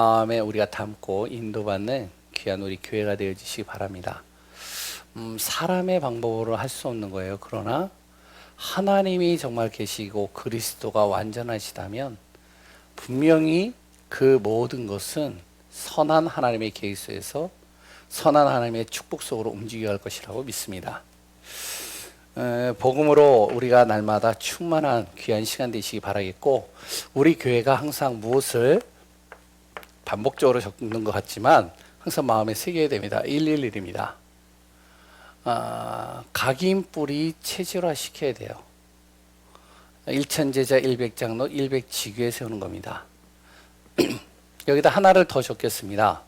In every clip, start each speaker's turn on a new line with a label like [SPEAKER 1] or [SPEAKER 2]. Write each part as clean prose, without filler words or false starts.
[SPEAKER 1] 마음에 우리가 담고 인도받는 귀한 우리 교회가 되어주시기 바랍니다. 사람의 방법으로 할 수 없는 거예요. 그러나 하나님이 정말 계시고 그리스도가 완전하시다면 분명히 그 모든 것은 선한 하나님의 계획 속에서 선한 하나님의 축복 속으로 움직여야 할 것이라고 믿습니다. 복음으로 우리가 날마다 충만한 귀한 시간 되시기 바라겠고, 우리 교회가 항상 무엇을 반복적으로 적는 것 같지만 항상 마음에 새겨야 됩니다. 111입니다. 각인 뿌리 체질화 시켜야 돼요. 1천제자 100장로 100지교에 세우는 겁니다. 여기다 하나를 더 적겠습니다.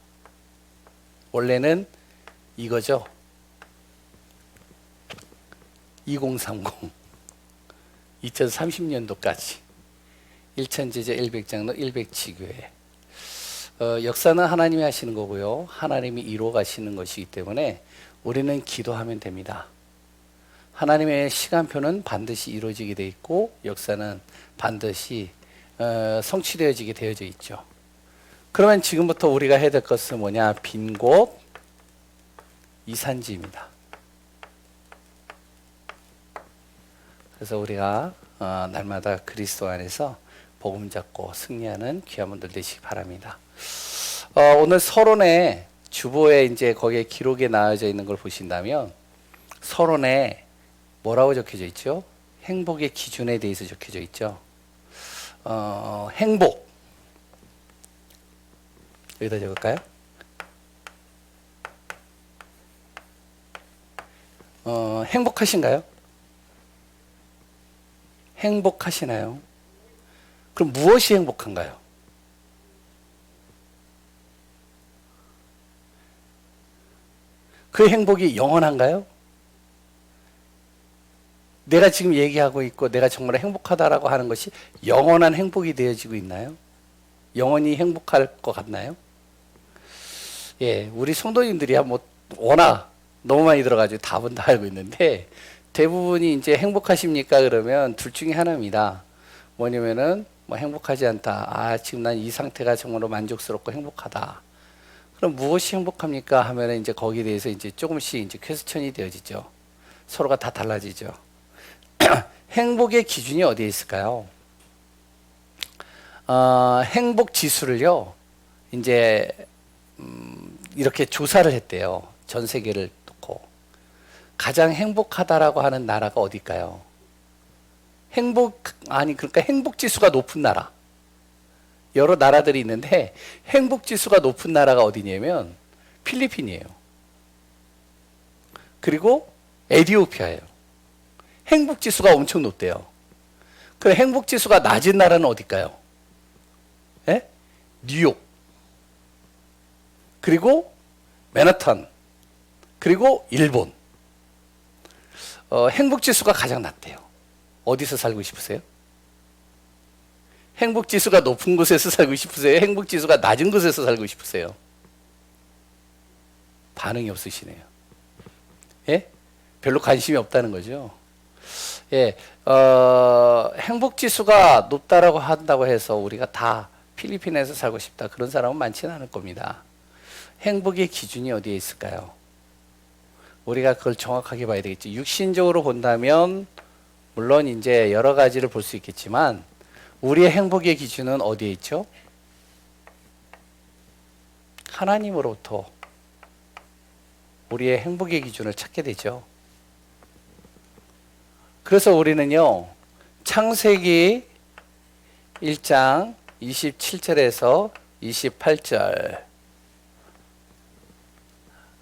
[SPEAKER 1] 원래는 이거죠. 2030 2030년도까지 1천제자 100장로 100지교회. 역사는 하나님이 하시는 거고요. 하나님이 이루어 가시는 것이기 때문에 우리는 기도하면 됩니다. 하나님의 시간표는 반드시 이루어지게 되어 있고 역사는 반드시 성취되어지게 되어져 있죠. 그러면 지금부터 우리가 해야 될 것은 뭐냐? 빈 곳 이산지입니다. 그래서 우리가 날마다 그리스도 안에서 복음 잡고 승리하는 귀한 분들 되시기 바랍니다. 오늘 서론에 주보에 이제 거기에 기록에 나와져 있는 걸 보신다면 서론에 뭐라고 적혀져 있죠? 행복의 기준에 대해서 적혀져 있죠. 행복 여기다 적을까요? 행복하신가요? 행복하시나요? 그럼 무엇이 행복한가요? 그 행복이 영원한가요? 내가 지금 얘기하고 있고 내가 정말 행복하다라고 하는 것이 영원한 행복이 되어지고 있나요? 영원히 행복할 것 같나요? 예, 우리 성도님들이야 뭐 워낙 너무 많이 들어가지고 답은 다 알고 있는데 대부분이 이제 행복하십니까? 그러면 둘 중에 하나입니다. 뭐냐면은 뭐 행복하지 않다. 지금 난 이 상태가 정말로 만족스럽고 행복하다. 그럼 무엇이 행복합니까? 하면은 이제 거기에 대해서 이제 조금씩 이제 퀘스천이 되어지죠. 서로가 다 달라지죠. 행복의 기준이 어디에 있을까요? 행복 지수를요, 이제, 이렇게 조사를 했대요. 전 세계를 놓고. 가장 행복하다라고 하는 나라가 어딜까요? 그러니까 행복 지수가 높은 나라. 여러 나라들이 있는데 행복 지수가 높은 나라가 어디냐면 필리핀이에요. 그리고 에티오피아예요. 행복 지수가 엄청 높대요. 그 행복 지수가 낮은 나라는 어딜까요? 예? 뉴욕. 그리고 맨하탄. 그리고 일본. 행복 지수가 가장 낮대요. 어디서 살고 싶으세요? 행복지수가 높은 곳에서 살고 싶으세요? 행복지수가 낮은 곳에서 살고 싶으세요? 반응이 없으시네요. 예? 별로 관심이 없다는 거죠. 예, 행복지수가 높다라고 한다고 해서 우리가 다 필리핀에서 살고 싶다. 그런 사람은 많지는 않을 겁니다. 행복의 기준이 어디에 있을까요? 우리가 그걸 정확하게 봐야 되겠죠. 육신적으로 본다면 물론 이제 여러 가지를 볼 수 있겠지만 우리의 행복의 기준은 어디에 있죠? 하나님으로부터 우리의 행복의 기준을 찾게 되죠. 그래서 우리는요, 창세기 1장 27절에서 28절.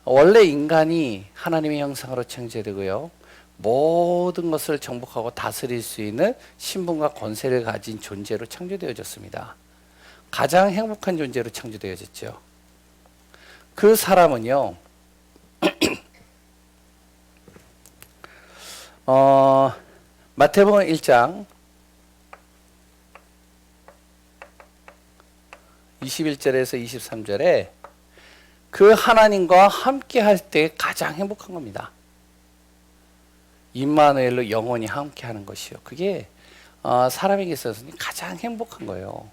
[SPEAKER 1] 원래 인간이 하나님의 형상으로 창조되고요. 모든 것을 정복하고 다스릴 수 있는 신분과 권세를 가진 존재로 창조되어졌습니다. 가장 행복한 존재로 창조되어졌죠. 그 사람은요, 마태복음 1장 21절에서 23절에 그 하나님과 함께 할 때 가장 행복한 겁니다. 임마누엘로 영원히 함께 하는 것이요. 그게 사람에게 있어서는 가장 행복한 거예요.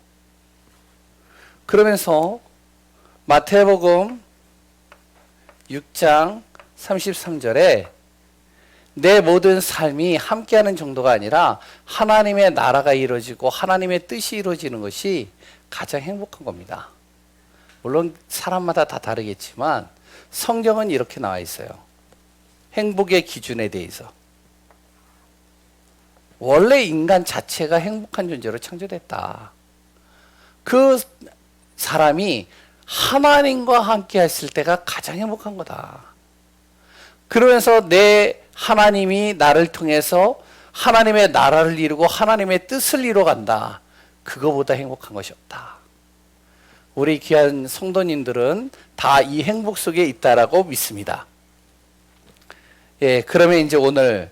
[SPEAKER 1] 그러면서 마태복음 6장 33절에 내 모든 삶이 함께하는 정도가 아니라 하나님의 나라가 이루어지고 하나님의 뜻이 이루어지는 것이 가장 행복한 겁니다. 물론 사람마다 다 다르겠지만 성경은 이렇게 나와 있어요. 행복의 기준에 대해서. 원래 인간 자체가 행복한 존재로 창조됐다. 그 사람이 하나님과 함께 했을 때가 가장 행복한 거다. 그러면서 내 하나님이 나를 통해서 하나님의 나라를 이루고 하나님의 뜻을 이루어간다. 그거보다 행복한 것이 없다. 우리 귀한 성도님들은 다 이 행복 속에 있다라고 믿습니다. 예, 그러면 이제 오늘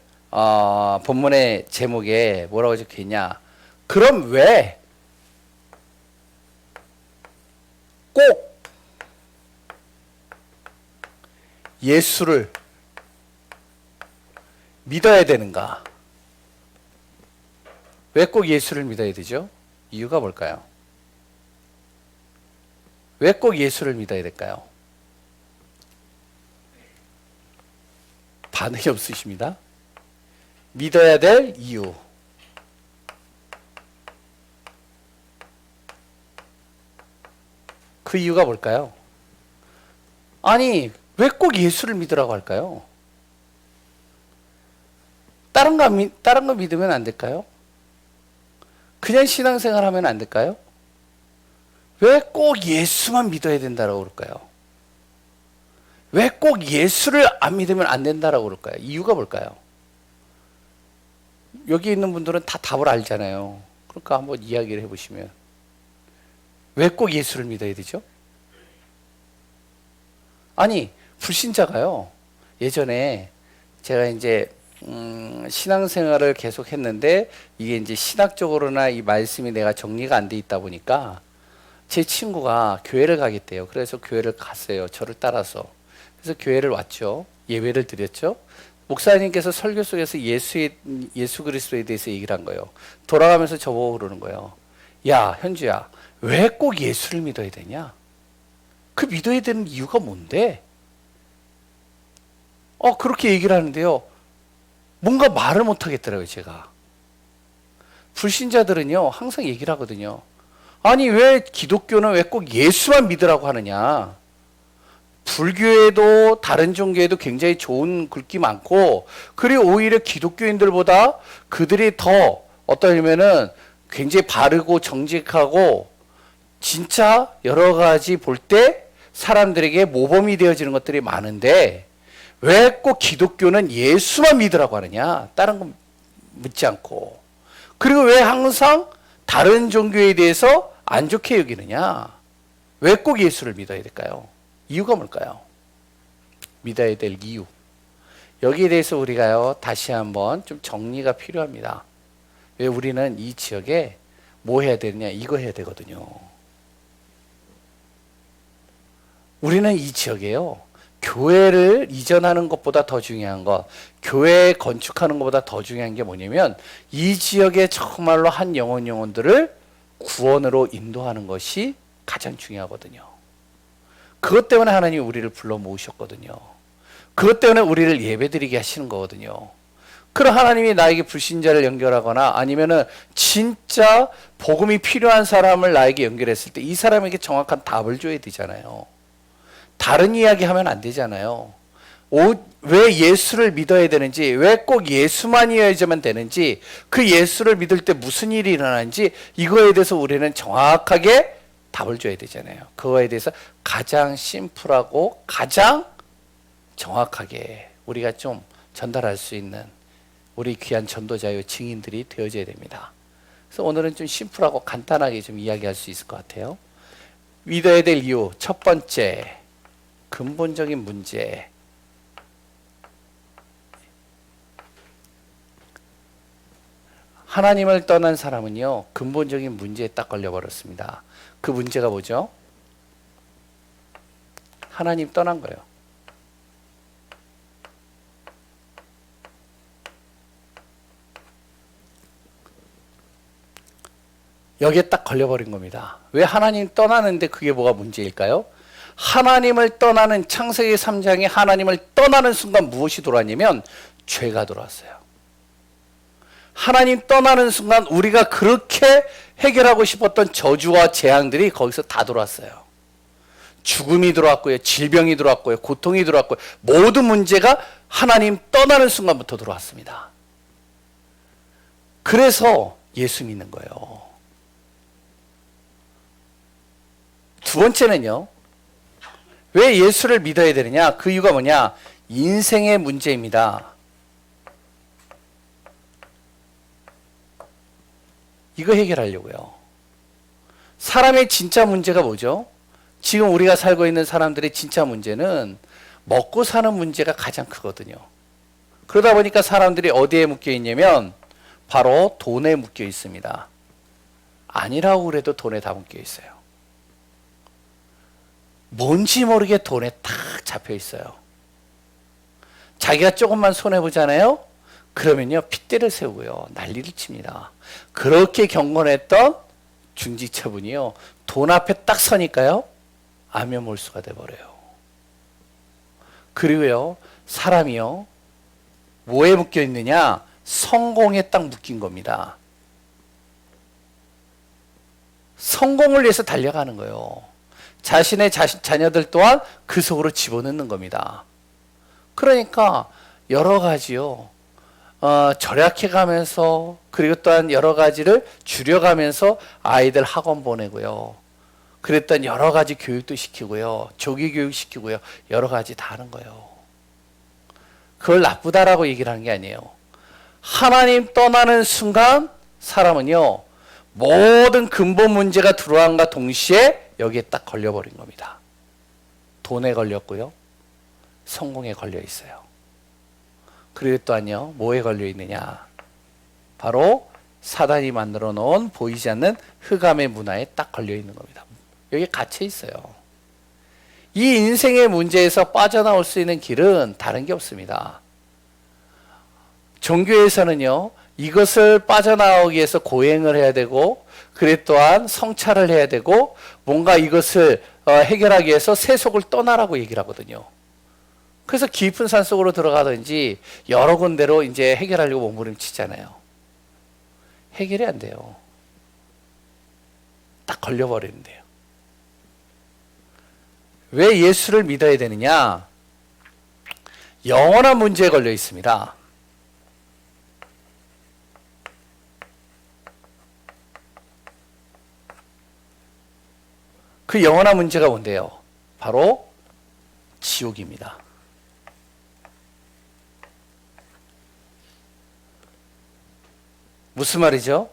[SPEAKER 1] 본문의 제목에 뭐라고 적혀 있냐? 그럼 왜 꼭 예수를 믿어야 되는가? 왜 꼭 예수를 믿어야 되죠? 이유가 뭘까요? 왜 꼭 예수를 믿어야 될까요? 반응이 없으십니다. 믿어야 될 이유. 그 이유가 뭘까요? 아니, 왜 꼭 예수를 믿으라고 할까요? 다른 거 믿으면 안 될까요? 그냥 신앙생활 하면 안 될까요? 왜 꼭 예수만 믿어야 된다고 그럴까요? 왜 꼭 예수를 안 믿으면 안 된다고 그럴까요? 이유가 뭘까요? 여기 있는 분들은 다 답을 알잖아요. 그러니까 한번 이야기를 해보시면. 왜 꼭 예수를 믿어야 되죠? 아니, 불신자가요. 예전에 제가 이제 신앙생활을 계속 했는데 이게 이제 신학적으로나 이 말씀이 내가 정리가 안 돼 있다 보니까 제 친구가 교회를 가겠대요. 그래서 교회를 갔어요. 저를 따라서. 그래서 교회를 왔죠. 예배를 드렸죠. 목사님께서 설교 속에서 예수 그리스도에 대해서 얘기를 한 거예요. 돌아가면서 저보고 그러는 거예요. 야, 현주야, 왜 꼭 예수를 믿어야 되냐? 그 믿어야 되는 이유가 뭔데? 그렇게 얘기를 하는데요. 뭔가 말을 못 하겠더라고요, 제가. 불신자들은요, 항상 얘기를 하거든요. 아니, 왜 기독교는 왜 꼭 예수만 믿으라고 하느냐? 불교에도 다른 종교에도 굉장히 좋은 글귀 많고, 그리고 오히려 기독교인들보다 그들이 더 어떠냐면은 굉장히 바르고 정직하고 진짜 여러 가지 볼 때 사람들에게 모범이 되어지는 것들이 많은데 왜 꼭 기독교는 예수만 믿으라고 하느냐? 다른 건 묻지 않고. 그리고 왜 항상 다른 종교에 대해서 안 좋게 여기느냐? 왜 꼭 예수를 믿어야 될까요? 이유가 뭘까요? 믿어야 될 이유. 여기에 대해서 우리가요, 다시 한번 좀 정리가 필요합니다. 왜 우리는 이 지역에 뭐 해야 되느냐? 이거 해야 되거든요. 우리는 이 지역에요, 교회를 이전하는 것보다 더 중요한 것, 교회 건축하는 것보다 더 중요한 게 뭐냐면 이 지역에 정말로 한 영혼들을 구원으로 인도하는 것이 가장 중요하거든요. 그것 때문에 하나님이 우리를 불러 모으셨거든요. 그것 때문에 우리를 예배드리게 하시는 거거든요. 그럼 하나님이 나에게 불신자를 연결하거나 아니면은 진짜 복음이 필요한 사람을 나에게 연결했을 때 이 사람에게 정확한 답을 줘야 되잖아요. 다른 이야기 하면 안 되잖아요. 왜 예수를 믿어야 되는지, 왜 꼭 예수만이어야지만 되는지, 그 예수를 믿을 때 무슨 일이 일어나는지 이거에 대해서 우리는 정확하게 답을 줘야 되잖아요. 그거에 대해서 가장 심플하고 가장 정확하게 우리가 좀 전달할 수 있는 우리 귀한 전도자요 증인들이 되어져야 됩니다. 그래서 오늘은 좀 심플하고 간단하게 좀 이야기할 수 있을 것 같아요. 믿어야 될 이유, 첫 번째, 근본적인 문제. 하나님을 떠난 사람은요, 근본적인 문제에 딱 걸려버렸습니다. 그 문제가 뭐죠? 하나님 떠난 거예요. 여기에 딱 걸려버린 겁니다. 왜 하나님 떠나는데 그게 뭐가 문제일까요? 하나님을 떠나는 창세기 3장에 하나님을 떠나는 순간 무엇이 들어왔냐면 죄가 들어왔어요. 하나님 떠나는 순간 우리가 그렇게 해결하고 싶었던 저주와 재앙들이 거기서 다 들어왔어요. 죽음이 들어왔고요. 질병이 들어왔고요. 고통이 들어왔고요. 모든 문제가 하나님 떠나는 순간부터 들어왔습니다. 그래서 예수 믿는 거예요. 두 번째는요. 왜 예수를 믿어야 되느냐? 그 이유가 뭐냐? 인생의 문제입니다. 이거 해결하려고요. 사람의 진짜 문제가 뭐죠? 지금 우리가 살고 있는 사람들의 진짜 문제는 먹고 사는 문제가 가장 크거든요. 그러다 보니까 사람들이 어디에 묶여 있냐면 바로 돈에 묶여 있습니다. 아니라고 그래도 돈에 다 묶여 있어요. 뭔지 모르게 돈에 탁 잡혀 있어요. 자기가 조금만 손해보잖아요? 그러면요, 핏대를 세우고요, 난리를 칩니다. 그렇게 경건했던 중지처분이요, 돈 앞에 딱 서니까요, 안면몰수가 돼버려요. 그리고요, 사람이요, 뭐에 묶여 있느냐? 성공에 딱 묶인 겁니다. 성공을 위해서 달려가는 거예요. 자신의 자녀들 또한 그 속으로 집어넣는 겁니다. 그러니까 여러 가지요, 절약해가면서, 그리고 또한 여러 가지를 줄여가면서 아이들 학원 보내고요, 그랬던 여러 가지 교육도 시키고요, 조기 교육 시키고요, 여러 가지 다 하는 거예요. 그걸 나쁘다라고 얘기를 하는 게 아니에요. 하나님 떠나는 순간 사람은요, 모든 근본 문제가 들어옴과 동시에 여기에 딱 걸려버린 겁니다. 돈에 걸렸고요, 성공에 걸려 있어요. 그리고 또한요, 뭐에 걸려 있느냐? 바로 사단이 만들어 놓은 보이지 않는 흑암의 문화에 딱 걸려 있는 겁니다. 여기에 갇혀 있어요. 이 인생의 문제에서 빠져나올 수 있는 길은 다른 게 없습니다. 종교에서는요, 이것을 빠져나오기 위해서 고행을 해야 되고, 그래 또한 성찰을 해야 되고, 뭔가 이것을 해결하기 위해서 세속을 떠나라고 얘기를 하거든요. 그래서 깊은 산 속으로 들어가든지 여러 군데로 이제 해결하려고 몸부림치잖아요. 해결이 안 돼요. 딱 걸려버리는데요. 왜 예수를 믿어야 되느냐? 영원한 문제에 걸려 있습니다. 그 영원한 문제가 뭔데요? 바로 지옥입니다. 무슨 말이죠?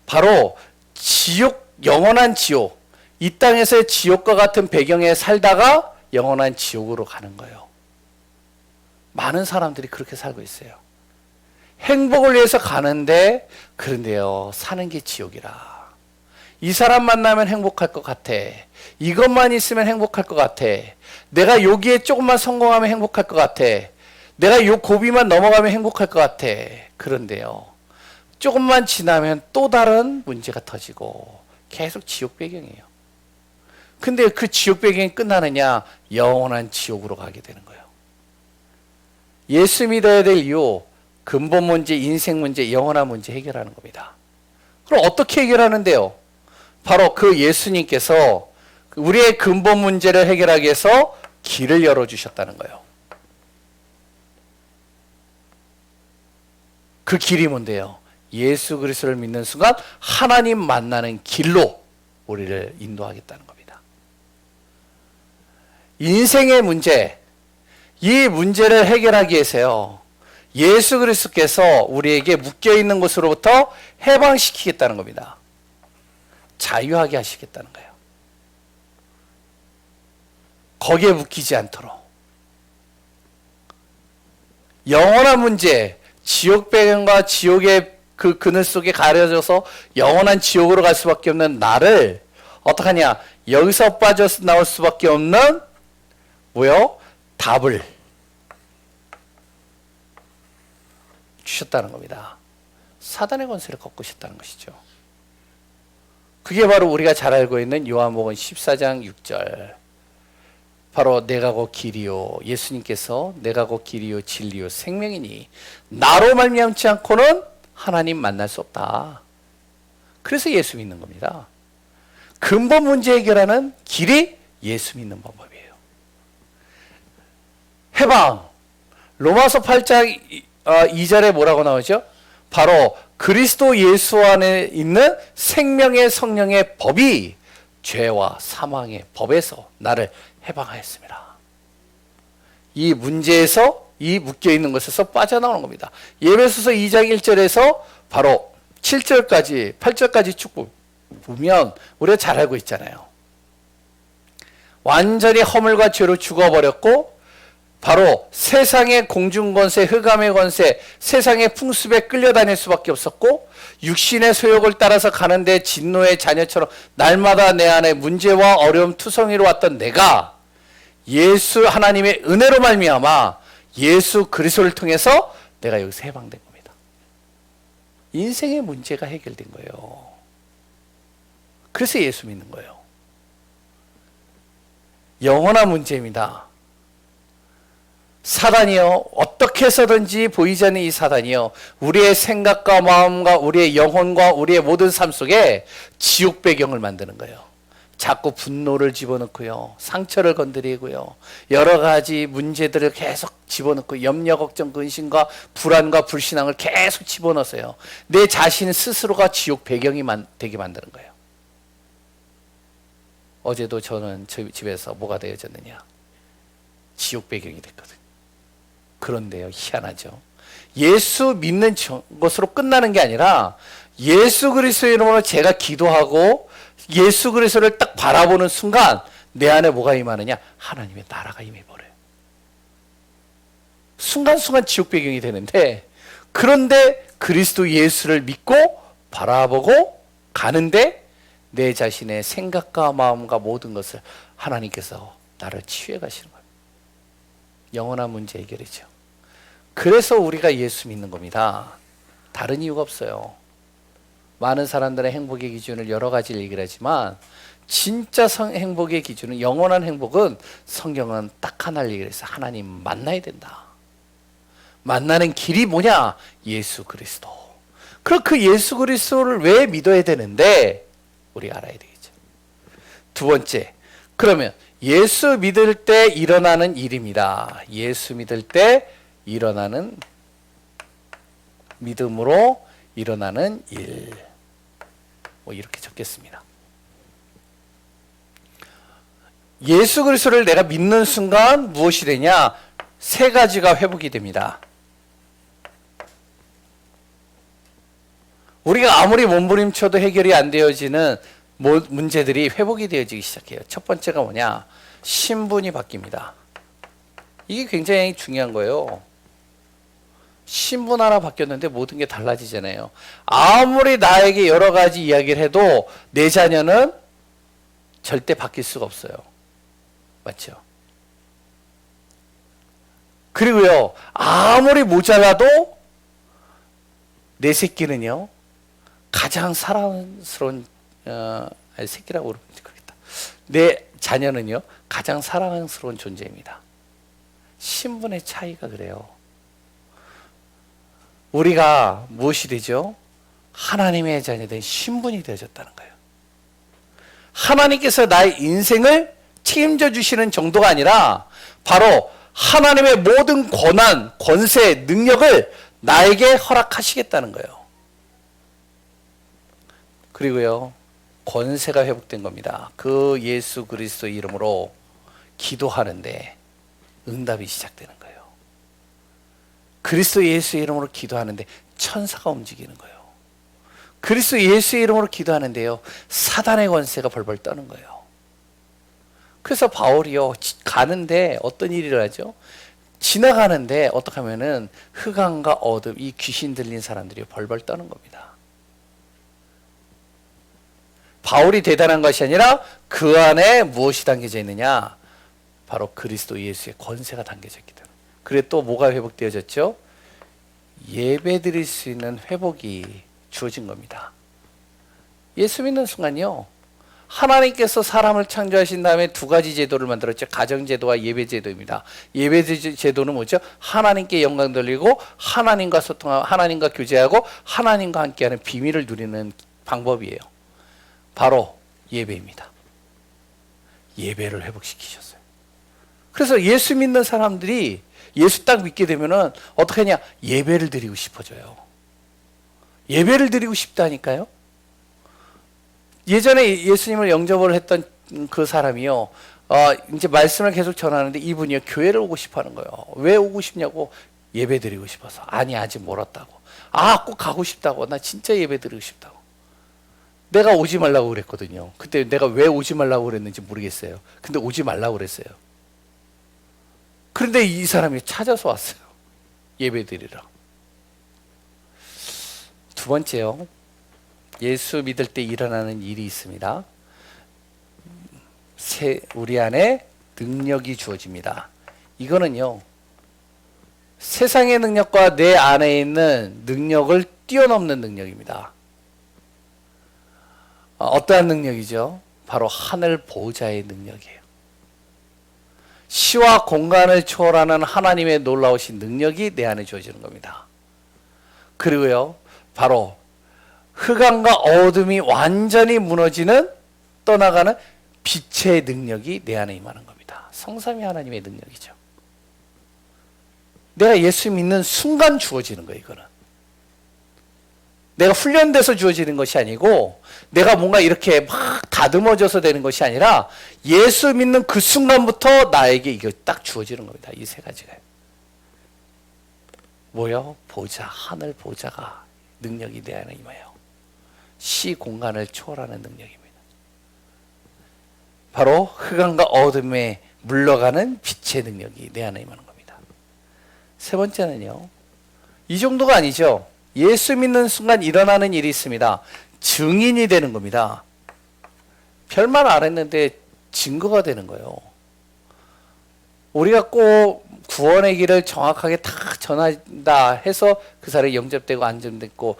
[SPEAKER 1] 바로 지옥, 영원한 지옥. 이 땅에서의 지옥과 같은 배경에 살다가 영원한 지옥으로 가는 거예요. 많은 사람들이 그렇게 살고 있어요. 행복을 위해서 가는데, 그런데요, 사는 게 지옥이라. 이 사람 만나면 행복할 것 같아. 이것만 있으면 행복할 것 같아. 내가 여기에 조금만 성공하면 행복할 것 같아. 내가 요 고비만 넘어가면 행복할 것 같아. 그런데요, 조금만 지나면 또 다른 문제가 터지고 계속 지옥 배경이에요. 근데 그 지옥 배경이 끝나느냐? 영원한 지옥으로 가게 되는 거예요. 예수 믿어야 될 이유, 근본 문제, 인생 문제, 영원한 문제 해결하는 겁니다. 그럼 어떻게 해결하는데요? 바로 그 예수님께서 우리의 근본 문제를 해결하기 위해서 길을 열어주셨다는 거예요. 그 길이 뭔데요? 예수 그리스도를 믿는 순간 하나님 만나는 길로 우리를 인도하겠다는 겁니다. 인생의 문제, 이 문제를 해결하기 위해서요, 예수 그리스도께서 우리에게 묶여있는 것으로부터 해방시키겠다는 겁니다. 자유하게 하시겠다는 거예요. 거기에 묶이지 않도록. 영원한 문제, 지옥 배경과 지옥의 그 그늘 속에 가려져서 영원한 지옥으로 갈 수밖에 없는 나를 어떡하냐? 여기서 빠져나올 수밖에 없는 뭐요? 답을 주셨다는 겁니다. 사단의 권세를 꺾으셨다는 것이죠. 그게 바로 우리가 잘 알고 있는 요한복음 14장 6절. 바로 내가 곧 길이요, 예수님께서 내가 곧 길이요 진리요 생명이니 나로 말미암지 않고는 하나님 만날 수 없다. 그래서 예수 믿는 겁니다. 근본 문제 해결하는 길이 예수 믿는 방법이에요. 해방. 로마서 8장 2절에 뭐라고 나오죠? 바로 그리스도 예수 안에 있는 생명의 성령의 법이 죄와 사망의 법에서 나를 해방하였습니다. 이 문제에서, 이 묶여있는 것에서 빠져나오는 겁니다. 에베소서 2장 1절에서 바로 7절까지 8절까지 쭉 보면 우리가 잘 알고 있잖아요. 완전히 허물과 죄로 죽어버렸고 바로 세상의 공중권세, 흑암의 권세, 세상의 풍습에 끌려다닐 수밖에 없었고 육신의 소욕을 따라서 가는데 진노의 자녀처럼 날마다 내 안에 문제와 어려움 투성이로 왔던 내가 예수 하나님의 은혜로 말미암아 예수 그리스도를 통해서 내가 여기서 해방된 겁니다. 인생의 문제가 해결된 거예요. 그래서 예수 믿는 거예요. 영원한 문제입니다. 사단이요, 어떻게 해서든지 보이지 않는 이 사단이요, 우리의 생각과 마음과 우리의 영혼과 우리의 모든 삶 속에 지옥 배경을 만드는 거예요. 자꾸 분노를 집어넣고요, 상처를 건드리고요, 여러 가지 문제들을 계속 집어넣고 염려, 걱정, 근심과 불안과 불신앙을 계속 집어넣어서요, 내 자신 스스로가 지옥 배경이 되게 만드는 거예요. 어제도 저는 저희 집에서 뭐가 되어졌느냐? 지옥 배경이 됐거든요. 그런데요, 희한하죠. 예수 믿는 것으로 끝나는 게 아니라 예수 그리스도의 이름으로 제가 기도하고 예수 그리스도를 딱 바라보는 순간 내 안에 뭐가 임하느냐? 하나님의 나라가 임해버려요. 순간순간 지옥 배경이 되는데, 그런데 그리스도 예수를 믿고 바라보고 가는데 내 자신의 생각과 마음과 모든 것을 하나님께서 나를 치유해 가시는 거예요. 영원한 문제 해결이죠. 그래서 우리가 예수 믿는 겁니다. 다른 이유가 없어요. 많은 사람들의 행복의 기준을 여러 가지 얘기를 하지만 진짜 행복의 기준은, 영원한 행복은 성경은 딱 하나를 얘기를 해서 하나님 만나야 된다. 만나는 길이 뭐냐? 예수 그리스도. 그럼 그 예수 그리스도를 왜 믿어야 되는데 우리가 알아야 되겠죠. 두 번째, 그러면 예수 믿을 때 일어나는 일입니다. 예수 믿을 때 일어나는, 믿음으로 일어나는 일. 뭐 이렇게 적겠습니다. 예수 그리스도를 내가 믿는 순간 무엇이 되냐? 세 가지가 회복이 됩니다. 우리가 아무리 몸부림쳐도 해결이 안 되어지는 문제들이 회복이 되어지기 시작해요. 첫 번째가 뭐냐? 신분이 바뀝니다. 이게 굉장히 중요한 거예요. 신분 하나 바뀌었는데 모든 게 달라지잖아요. 아무리 나에게 여러 가지 이야기를 해도 내 자녀는 절대 바뀔 수가 없어요. 맞죠? 그리고요, 아무리 모자라도 내 새끼는요, 가장 사랑스러운, 새끼라고 그러면 되겠다. 내 자녀는요, 가장 사랑스러운 존재입니다. 신분의 차이가 그래요. 우리가 무엇이 되죠? 하나님의 자녀된 신분이 되어졌다는 거예요. 하나님께서 나의 인생을 책임져 주시는 정도가 아니라 바로 하나님의 모든 권한, 권세, 능력을 나에게 허락하시겠다는 거예요. 그리고요, 권세가 회복된 겁니다. 그 예수 그리스도 이름으로 기도하는데 응답이 시작되는 거예요. 그리스도 예수의 이름으로 기도하는데 천사가 움직이는 거예요. 그리스도 예수의 이름으로 기도하는데요, 사단의 권세가 벌벌 떠는 거예요. 그래서 바울이요, 가는데 어떤 일을 하죠? 지나가는데 어떻게 하면은 흑암과 어둠, 이 귀신 들린 사람들이 벌벌 떠는 겁니다. 바울이 대단한 것이 아니라 그 안에 무엇이 담겨져 있느냐? 바로 그리스도 예수의 권세가 담겨져 있기 때문에. 그래 또 뭐가 회복되어졌죠? 예배 드릴 수 있는 회복이 주어진 겁니다. 예수 믿는 순간요, 하나님께서 사람을 창조하신 다음에 두 가지 제도를 만들었죠. 가정제도와 예배제도입니다. 예배제도는 뭐죠? 하나님께 영광 돌리고 하나님과 소통하고 하나님과 교제하고 하나님과 함께하는 비밀을 누리는 방법이에요. 바로 예배입니다. 예배를 회복시키셨어요. 그래서 예수 믿는 사람들이 예수 딱 믿게 되면은 어떻게 하냐? 예배를 드리고 싶어져요. 예배를 드리고 싶다니까요. 예전에 예수님을 영접을 했던 그 사람이요. 이제 말씀을 계속 전하는데 이분이요. 교회를 오고 싶어 하는 거예요. 왜 오고 싶냐고. 예배 드리고 싶어서. 아니, 아직 멀었다고. 꼭 가고 싶다고. 나 진짜 예배 드리고 싶다고. 내가 오지 말라고 그랬거든요. 그때 내가 왜 오지 말라고 그랬는지 모르겠어요. 근데 오지 말라고 그랬어요. 그런데 이 사람이 찾아서 왔어요. 예배 드리러. 두 번째요. 예수 믿을 때 일어나는 일이 있습니다. 우리 안에 능력이 주어집니다. 이거는요. 세상의 능력과 내 안에 있는 능력을 뛰어넘는 능력입니다. 어떠한 능력이죠? 바로 하늘 보호자의 능력이에요. 시와 공간을 초월하는 하나님의 놀라우신 능력이 내 안에 주어지는 겁니다. 그리고요. 바로 흑암과 어둠이 완전히 무너지는 떠나가는 빛의 능력이 내 안에 임하는 겁니다. 성삼위 하나님의 능력이죠. 내가 예수 믿는 순간 주어지는 거예요. 이거는 내가 훈련돼서 주어지는 것이 아니고 내가 뭔가 이렇게 막 다듬어져서 되는 것이 아니라 예수 믿는 그 순간부터 나에게 이거 딱 주어지는 겁니다. 이 세 가지가 뭐요? 보좌, 하늘 보좌가 능력이 내 안에 임해요. 시 공간을 초월하는 능력입니다. 바로 흑암과 어둠에 물러가는 빛의 능력이 내 안에 임하는 겁니다. 세 번째는요. 이 정도가 아니죠. 예수 믿는 순간 일어나는 일이 있습니다. 증인이 되는 겁니다. 별말 안 했는데 증거가 되는 거예요. 우리가 꼭 구원의 길을 정확하게 다 전한다 해서 그 사람이 영접되고 안전됐고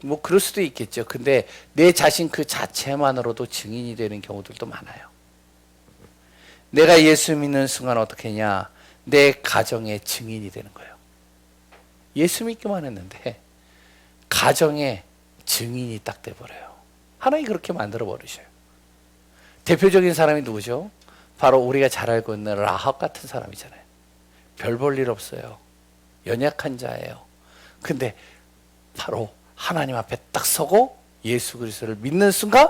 [SPEAKER 1] 뭐 그럴 수도 있겠죠. 근데 내 자신 그 자체만으로도 증인이 되는 경우들도 많아요. 내가 예수 믿는 순간 어떻게 했냐? 내 가정의 증인이 되는 거예요. 예수 믿기만 했는데 가정의 증인이 딱 돼버려요. 하나님이 그렇게 만들어 버리셔요. 대표적인 사람이 누구죠? 바로 우리가 잘 알고 있는 라합 같은 사람이잖아요. 별 볼 일 없어요. 연약한 자예요. 근데 바로 하나님 앞에 딱 서고 예수 그리스도를 믿는 순간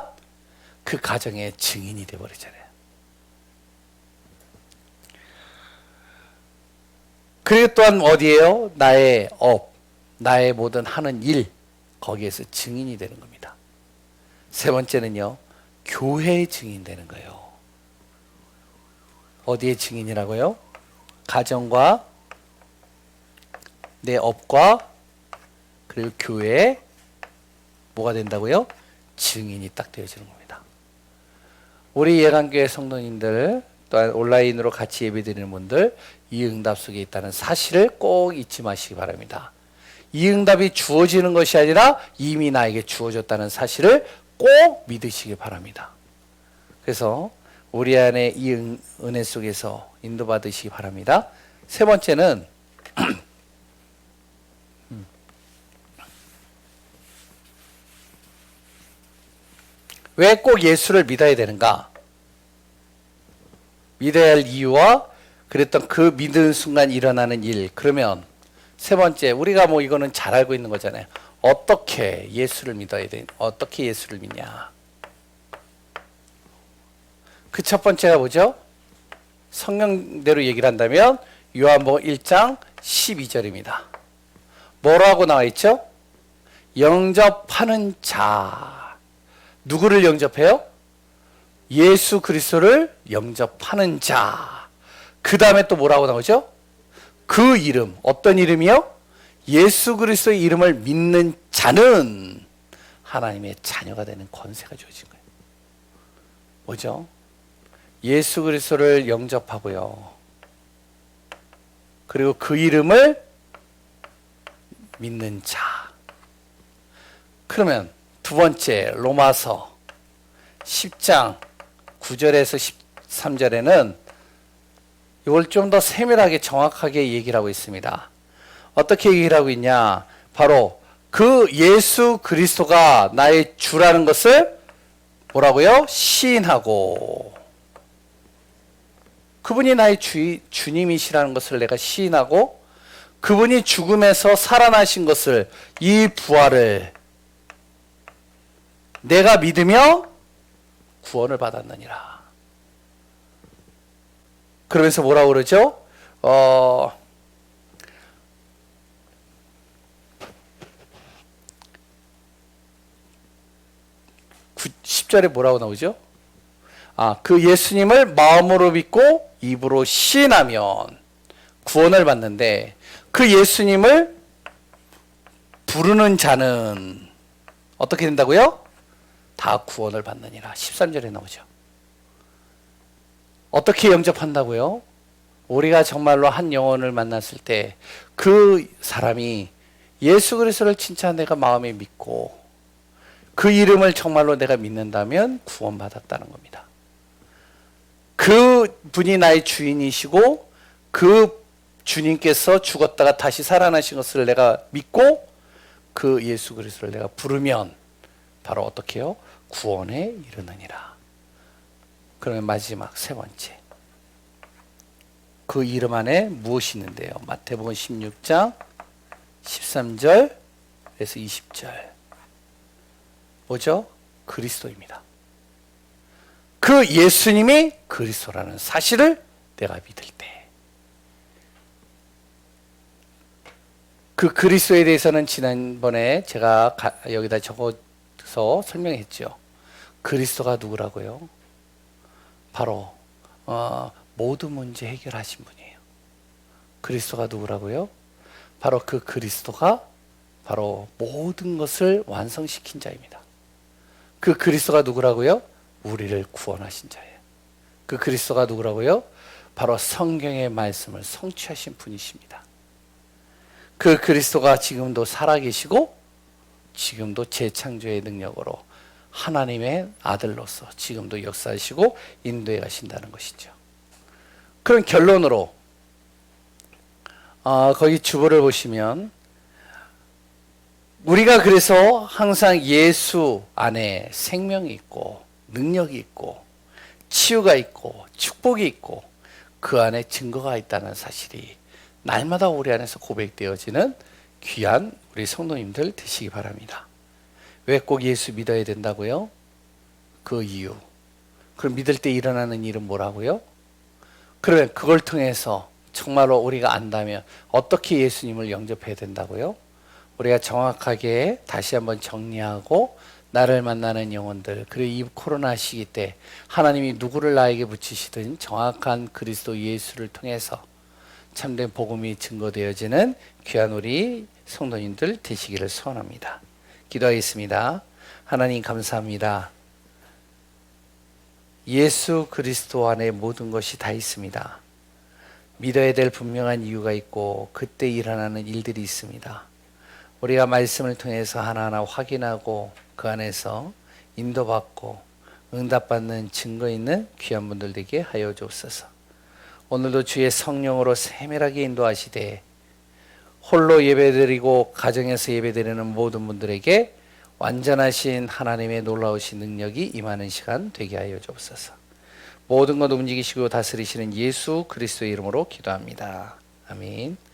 [SPEAKER 1] 그 가정의 증인이 돼버리잖아요. 그리고 또한 어디에요? 나의 나의 모든 하는 일, 거기에서 증인이 되는 겁니다. 세 번째는요, 교회의 증인 되는 거예요. 어디의 증인이라고요? 가정과 내 업과 그리고 교회에 뭐가 된다고요? 증인이 딱 되어지는 겁니다. 우리 예강교회 성도님들 또한 온라인으로 같이 예배드리는 분들 이 응답 속에 있다는 사실을 꼭 잊지 마시기 바랍니다. 이 응답이 주어지는 것이 아니라 이미 나에게 주어졌다는 사실을 꼭 믿으시기 바랍니다. 그래서 우리 안에 이 은혜 속에서 인도받으시기 바랍니다. 세 번째는 왜 꼭 예수를 믿어야 되는가? 믿어야 할 이유와 그랬던 그 믿는 순간 일어나는 일. 그러면 세 번째, 우리가 뭐 이거는 잘 알고 있는 거잖아요. 어떻게 예수를 믿어야 돼? 어떻게 예수를 믿냐? 그 첫 번째가 뭐죠? 성경대로 얘기를 한다면 요한복음 1장 12절입니다. 뭐라고 나와 있죠? 영접하는 자. 누구를 영접해요? 예수 그리스도를 영접하는 자. 그 다음에 또 뭐라고 나오죠? 그 이름. 어떤 이름이요? 예수 그리스도의 이름을 믿는 자는 하나님의 자녀가 되는 권세가 주어진 거예요. 뭐죠? 예수 그리스도를 영접하고요. 그리고 그 이름을 믿는 자. 그러면 두 번째 로마서 10장 9절에서 13절에는 이걸 좀 더 세밀하게 정확하게 얘기를 하고 있습니다. 어떻게 얘기를 하고 있냐? 바로 그 예수 그리스도가 나의 주라는 것을 뭐라고요? 시인하고, 그분이 나의 주님이시라는 것을 내가 시인하고, 그분이 죽음에서 살아나신 것을, 이 부활을 내가 믿으며 구원을 받았느니라. 그러면서 뭐라고 그러죠? 10절에 뭐라고 나오죠? 그 예수님을 마음으로 믿고 입으로 시인하면 구원을 받는데, 그 예수님을 부르는 자는 어떻게 된다고요? 다 구원을 받느니라. 13절에 나오죠. 어떻게 영접한다고요? 우리가 정말로 한 영혼을 만났을 때 그 사람이 예수 그리스도를 진짜 내가 마음에 믿고 그 이름을 정말로 내가 믿는다면 구원받았다는 겁니다. 그 분이 나의 주인이시고 그 주님께서 죽었다가 다시 살아나신 것을 내가 믿고 그 예수 그리스도를 내가 부르면 바로 어떻게 해요? 구원에 이르느니라. 그러면 마지막 세 번째, 그 이름 안에 무엇이 있는데요? 마태복음 16장 13절에서 20절. 뭐죠? 그리스도입니다. 그 예수님이 그리스도라는 사실을 내가 믿을 때, 그 그리스도에 대해서는 지난번에 제가 여기다 적어서 설명했죠. 그리스도가 누구라고요? 바로 모든 문제 해결하신 분이에요. 그리스도가 누구라고요? 바로 그 그리스도가 바로 모든 것을 완성시킨 자입니다. 그 그리스도가 누구라고요? 우리를 구원하신 자예요. 그 그리스도가 누구라고요? 바로 성경의 말씀을 성취하신 분이십니다. 그 그리스도가 지금도 살아계시고 지금도 재창조의 능력으로 하나님의 아들로서 지금도 역사하시고 인도해 가신다는 것이죠. 그럼 결론으로 거기 주보를 보시면, 우리가 그래서 항상 예수 안에 생명이 있고 능력이 있고 치유가 있고 축복이 있고 그 안에 증거가 있다는 사실이 날마다 우리 안에서 고백되어지는 귀한 우리 성도님들 되시기 바랍니다. 왜 꼭 예수 믿어야 된다고요? 그 이유. 그럼 믿을 때 일어나는 일은 뭐라고요? 그러면 그걸 통해서 정말로 우리가 안다면 어떻게 예수님을 영접해야 된다고요? 우리가 정확하게 다시 한번 정리하고, 나를 만나는 영혼들, 그리고 이 코로나 시기 때 하나님이 누구를 나에게 붙이시든 정확한 그리스도 예수를 통해서 참된 복음이 증거되어지는 귀한 우리 성도님들 되시기를 소원합니다. 기도하겠습니다. 하나님 감사합니다. 예수 그리스도 안에 모든 것이 다 있습니다. 믿어야 될 분명한 이유가 있고 그때 일어나는 일들이 있습니다. 우리가 말씀을 통해서 하나하나 확인하고 그 안에서 인도받고 응답받는 증거 있는 귀한 분들 되게 하여 주옵소서. 오늘도 주의 성령으로 세밀하게 인도하시되 홀로 예배드리고 가정에서 예배드리는 모든 분들에게 완전하신 하나님의 놀라우신 능력이 임하는 시간 되게 하여 주옵소서. 모든 것 움직이시고 다스리시는 예수 그리스도의 이름으로 기도합니다. 아멘.